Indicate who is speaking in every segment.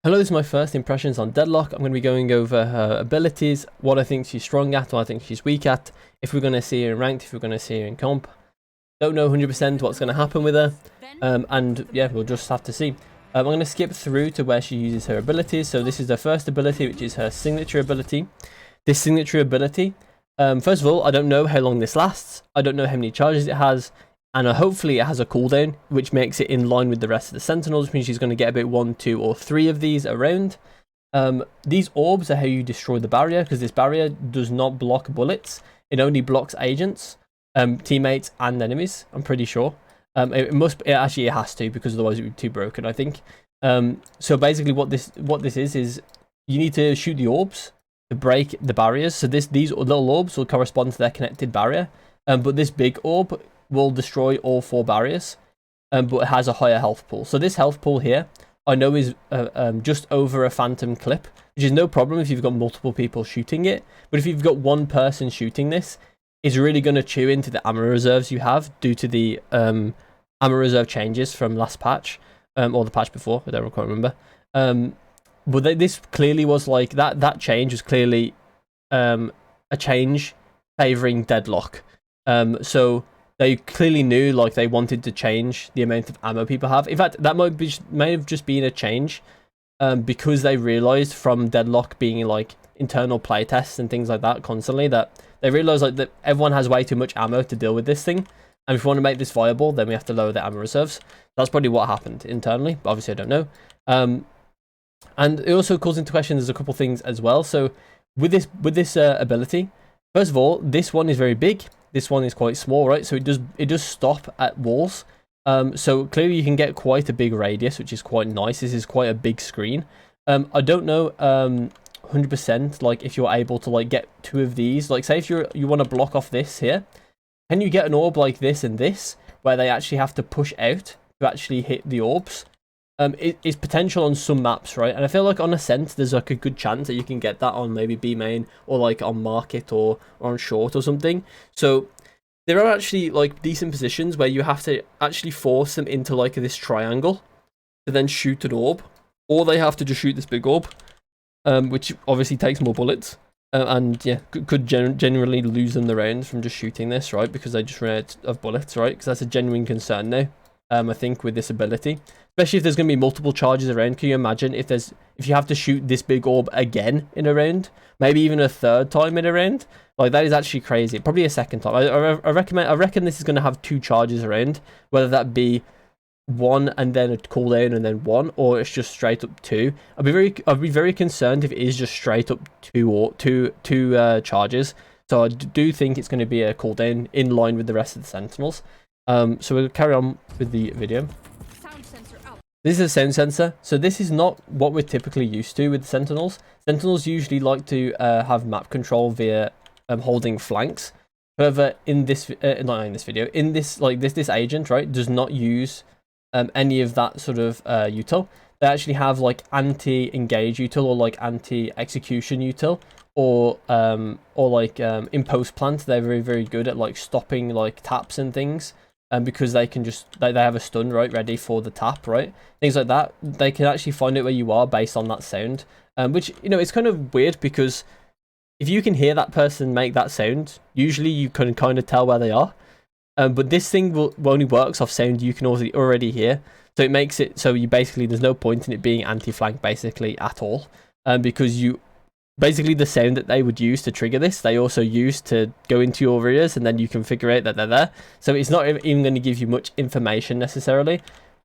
Speaker 1: Hello, this is my first impressions on Deadlock. I'm going to be going over her abilities, what I think she's strong at, what I think she's weak at, if we're going to see her in ranked, if we're going to see her in comp. Don't know 100% what's going to happen with her, and yeah, we'll just have to see. I'm going to skip through to where she uses her abilities. So this is her first ability, which is her signature ability. This signature ability, first of all, I don't know how long this lasts. I don't know how many charges it has. And hopefully it has a cooldown, which makes it in line with the rest of the sentinels, which means she's going to get about 1, 2, or 3 of these around. These orbs are how you destroy the barrier, because this barrier does not block bullets. It only blocks agents, teammates, and enemies, I'm pretty sure. It has to, because otherwise it would be too broken, I think. So basically what this is you need to shoot the orbs to break the barriers. So these little orbs will correspond to their connected barrier. But this big orb will destroy all 4 barriers, but it has a higher health pool. So this health pool here, I know is just over a phantom clip, which is no problem if you've got multiple people shooting it. But if you've got one person shooting this, it's really going to chew into the ammo reserves you have due to the ammo reserve changes from last patch, or the patch before, I don't quite remember. But this clearly was like, that change was clearly a change favouring Deadlock. So they clearly knew, like, they wanted to change the amount of ammo people have. In fact, that may have just been a change because they realized from Deadlock being like internal playtests and things like that constantly, that they realized like that everyone has way too much ammo to deal with this thing, and if we want to make this viable, then we have to lower the ammo reserves. That's probably what happened internally, but obviously I don't know. And it also calls into question, there's a couple things as well. So with this ability, first of all, this one is very big. This one is quite small, right? So it does stop at walls. So clearly you can get quite a big radius, which is quite nice. This is quite a big screen. I don't know 100% like if you're able to like get 2 of these. Like say if you want to block off this here, can you get an orb like this and this where they actually have to push out to actually hit the orbs? It's potential on some maps, right? And I feel like on Ascent there's like a good chance that you can get that on maybe B main or like on Market or on Short or something. So there are actually like decent positions where you have to actually force them into like this triangle to then shoot an orb, or they have to just shoot this big orb, which obviously takes more bullets, and yeah, could generally lose them the rounds from just shooting this, right? Because they just ran out of bullets, right? Because that's a genuine concern now. I think with this ability, especially if there's going to be multiple charges around. Can you imagine if you have to shoot this big orb again in a round, maybe even a 3rd time in a round? Like that is actually crazy. Probably a 2nd time. I reckon this is going to have 2 charges around, whether that be 1 and then a cooldown and then 1, or it's just straight up 2. I'd be very concerned if it is just straight up 2 charges. So I do think it's going to be a cooldown in line with the rest of the sentinels. So we'll carry on with the video. This is a sound sensor. So this is not what we're typically used to with the sentinels. Sentinels usually like to have map control via holding flanks. However, in this not in this video, in this like this agent, right, does not use any of that sort of util. They actually have like anti-engage util or like anti-execution util, or like in post plant they're very good at like stopping like taps and things. Because they can just they have a stun right ready for the tap, right, things like that. They can actually find out where you are based on that sound, which, you know, it's kind of weird because if you can hear that person make that sound, usually you can kind of tell where they are, but this thing only works off sound you can already hear. So it makes it so you basically, there's no point in it being anti-flank basically at all, because you basically the sound that they would use to trigger this, they also use to go into your ears, and then you can figure out that they're there. So it's not even going to give you much information necessarily.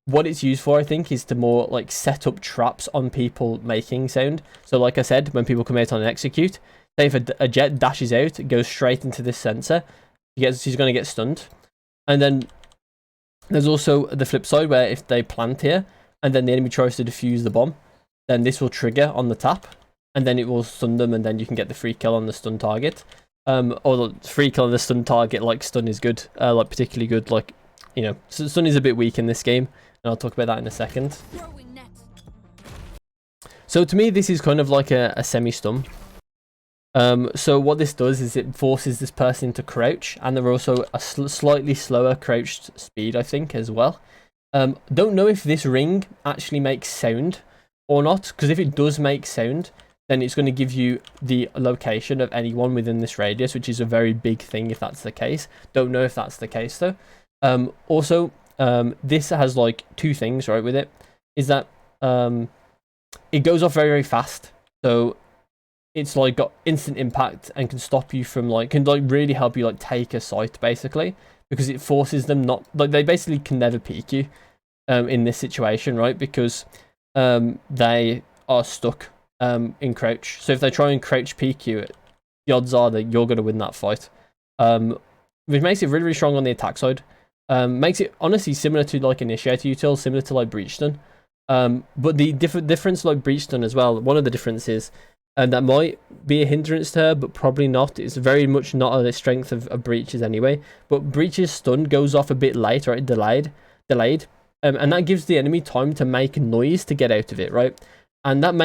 Speaker 1: What it's used for, I think, is to more like set up traps on people making sound. So like I said, when people come out on an execute, say if a jet dashes out, it goes straight into this sensor, he's going to get stunned. And then there's also the flip side where if they plant here and then the enemy tries to defuse the bomb, then this will trigger on the tap, and then it will stun them, and then you can get the free kill on the stun target. Or the free kill on the stun target, like stun is good, like particularly good. Like, you know, stun is a bit weak in this game, and I'll talk about that in a second. So to me, this is kind of like a semi-stun. So what this does is it forces this person to crouch, and they're also a slightly slower crouched speed, I think, as well. Don't know if this ring actually makes sound, or not, because if it does make sound, then it's going to give you the location of anyone within this radius, which is a very big thing if that's the case. Don't know if that's the case though. Also, this has like two things right with it, is that it goes off very, very fast, so it's like got instant impact and can stop you from can really help you like take a site basically, because it forces them not, like, they basically can never peek you in this situation, right? Because they are stuck in crouch. So if they try and crouch peek you, the odds are that you're going to win that fight, which makes it really, really strong on the attack side. Makes it honestly similar to like Initiator Util, similar to like Breach Stun. But the difference like Breach Stun as well, one of the differences, and that might be a hindrance to her, but probably not. It's very much not a strength of Breach's anyway. But Breach's stun goes off a bit late, right? Delayed. And that gives the enemy time to make noise to get out of it, right? And them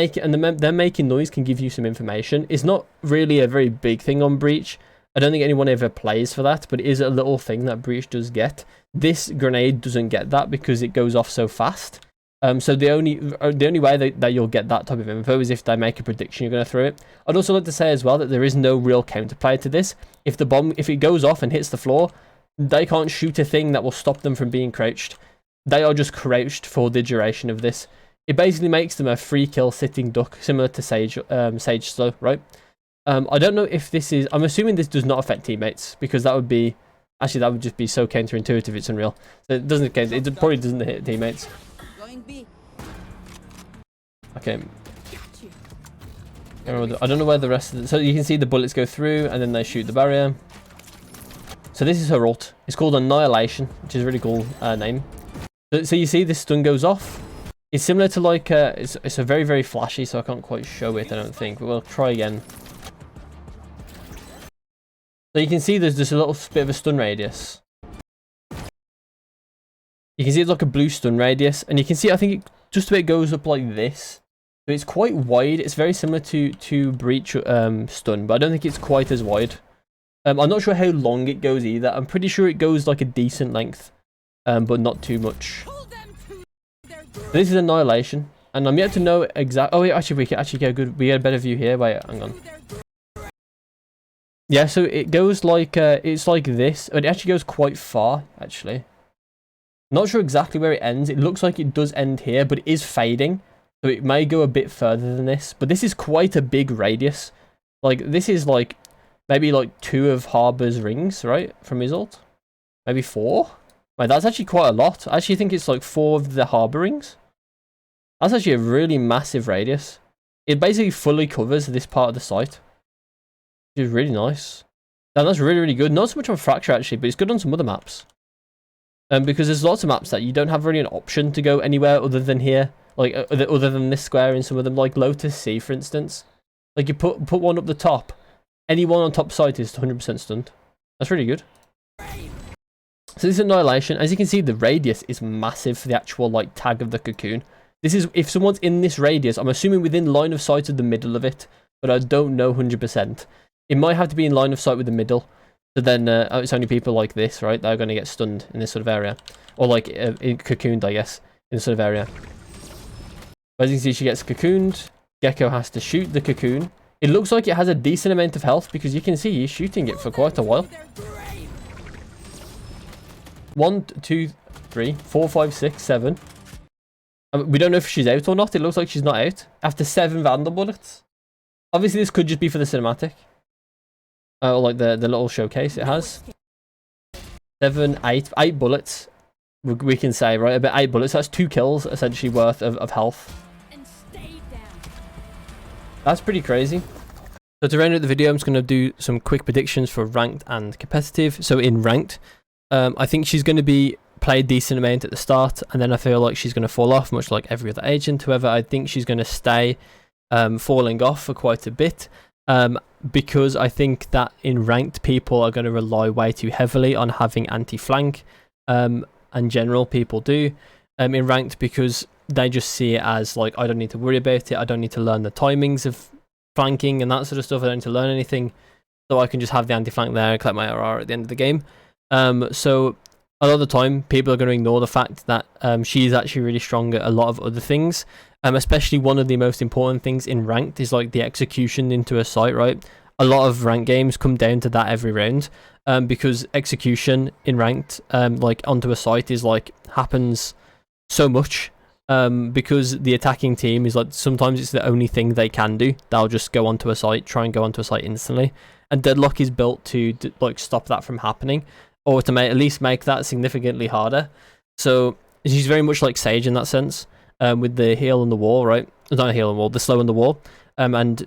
Speaker 1: making noise can give you some information. It's not really a very big thing on Breach. I don't think anyone ever plays for that, but it is a little thing that Breach does get. This grenade doesn't get that because it goes off so fast. So the only way that you'll get that type of info is if they make a prediction you're going to throw it. I'd also like to say as well that there is no real counterplay to this. If the bomb, if it goes off and hits the floor, they can't shoot a thing that will stop them from being crouched. They are just crouched for the duration of this. It basically makes them a free kill sitting duck, similar to Sage Slow, right? I don't know if this is, I'm assuming this does not affect teammates, because that would be, actually that would just be so counterintuitive, it's unreal. So it doesn't, it probably doesn't hit teammates. Okay. I don't know where the rest of the, so you can see the bullets go through and then they shoot the barrier. So this is her ult. It's called Annihilation, which is a really cool name. So you see this stun goes off. It's similar to like, it's a very, very flashy, so I can't quite show it, I don't think, but we'll try again. So you can see there's just a little bit of a stun radius. You can see it's like a blue stun radius, and you can see, I think it just about goes up like this. So it's quite wide. It's very similar to Breach stun, but I don't think it's quite as wide. I'm not sure how long it goes either. I'm pretty sure it goes like a decent length, but not too much. So this is Annihilation, and I'm yet to know exactly. Oh wait, actually we can actually get a good. We get a better view here. Wait, hang on. Yeah, so it goes like it's like this. It actually goes quite far, actually. Not sure exactly where it ends. It looks like it does end here, but it is fading. So it may go a bit further than this. But this is quite a big radius. Like, this is like, maybe like 2 of Harbor's rings, right? From his ult? Maybe 4? Wait, that's actually quite a lot. I actually think it's like 4 of the Harbor rings. That's actually a really massive radius. It basically fully covers this part of the site. Which is really nice. And that's really, really good. Not so much on Fracture, actually, but it's good on some other maps. Because there's lots of maps that you don't have really an option to go anywhere other than here, like other than this square in some of them, like Lotus Sea, for instance. Like you put one up the top, anyone on top site is 100% stunned. That's really good. So this is Annihilation. As you can see, the radius is massive for the actual like tag of the cocoon. This is if someone's in this radius. I'm assuming within line of sight of the middle of it, but I don't know 100%. It might have to be in line of sight with the middle. So then it's only people like this, right? That are going to get stunned in this sort of area. Or like cocooned, I guess, in this sort of area. As you can see, she gets cocooned. Gecko has to shoot the cocoon. It looks like it has a decent amount of health because you can see he's shooting it for quite a while. 1, 2, 3, 4, 5, 6, 7. We don't know if she's out or not. It looks like she's not out. After 7 Vandal bullets. Obviously, this could just be for the cinematic. Or like the little showcase it has. 7, 8 bullets. We can say, right? About 8 bullets. That's 2 kills, essentially, worth of health. That's pretty crazy. So to round out the video, I'm just going to do some quick predictions for ranked and competitive. So in ranked, I think she's going to be played a decent amount at the start, and then I feel like she's going to fall off, much like every other agent. However, I think she's going to stay falling off for quite a bit. Because I think that in ranked, people are going to rely way too heavily on having anti-flank, and general people do in ranked, because they just see it as like, I don't need to worry about it, I don't need to learn the timings of flanking and that sort of stuff, I don't need to learn anything, so I can just have the anti-flank there and collect my RR at the end of the game. So a lot of the time people are going to ignore the fact that she's actually really strong at a lot of other things, Especially one of the most important things in ranked is like the execution into a site, right? A lot of ranked games come down to that every round, because execution in ranked, like onto a site is like happens so much, because the attacking team is like sometimes it's the only thing they can do. They'll just go onto a site, try and go onto a site instantly, and Deadlock is built to like stop that from happening, or to at least make that significantly harder. So she's very much like Sage in that sense, with the heal on the wall, right? Not a heal on the wall, the slow on the wall. And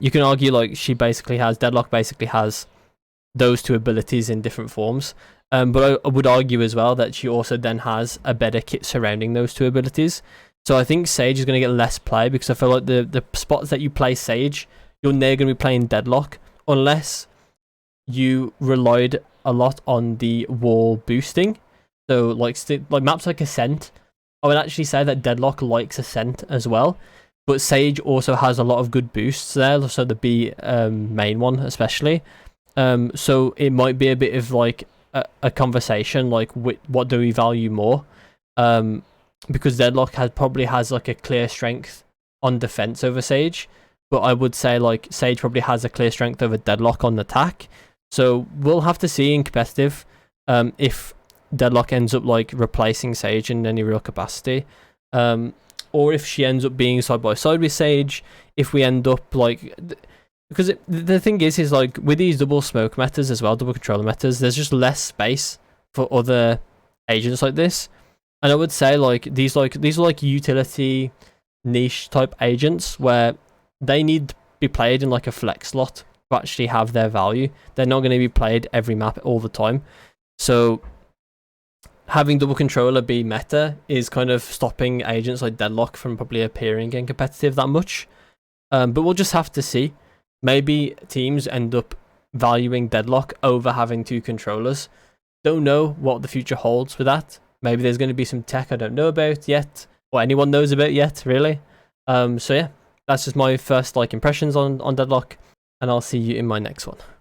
Speaker 1: you can argue like Deadlock basically has those two abilities in different forms. But I would argue as well that she also then has a better kit surrounding those two abilities. So I think Sage is going to get less play, because I feel like the spots that you play Sage, you're never going to be playing Deadlock unless you relied a lot on the wall boosting. So like maps like Ascent, I would actually say that Deadlock likes Ascent as well. But Sage also has a lot of good boosts there, so the B main one especially. So it might be a bit of like a conversation, like what do we value more? Because Deadlock probably has like a clear strength on defense over Sage, but I would say like Sage probably has a clear strength over Deadlock on attack. So we'll have to see in competitive if Deadlock ends up like replacing Sage in any real capacity. Or if she ends up being side by side with Sage, if we end up like, because the thing is like with these double smoke metas as well, double controller metas, there's just less space for other agents like this. And I would say like these are like utility niche type agents where they need to be played in like a flex slot to actually have their value. They're not going to be played every map all the time. So having double controller be meta is kind of stopping agents like Deadlock from probably appearing in competitive that much. But we'll just have to see. Maybe teams end up valuing Deadlock over having two controllers. Don't know what the future holds with that. Maybe there's going to be some tech I don't know about yet, or anyone knows about yet, really. So yeah, that's just my first like impressions on Deadlock, and I'll see you in my next one.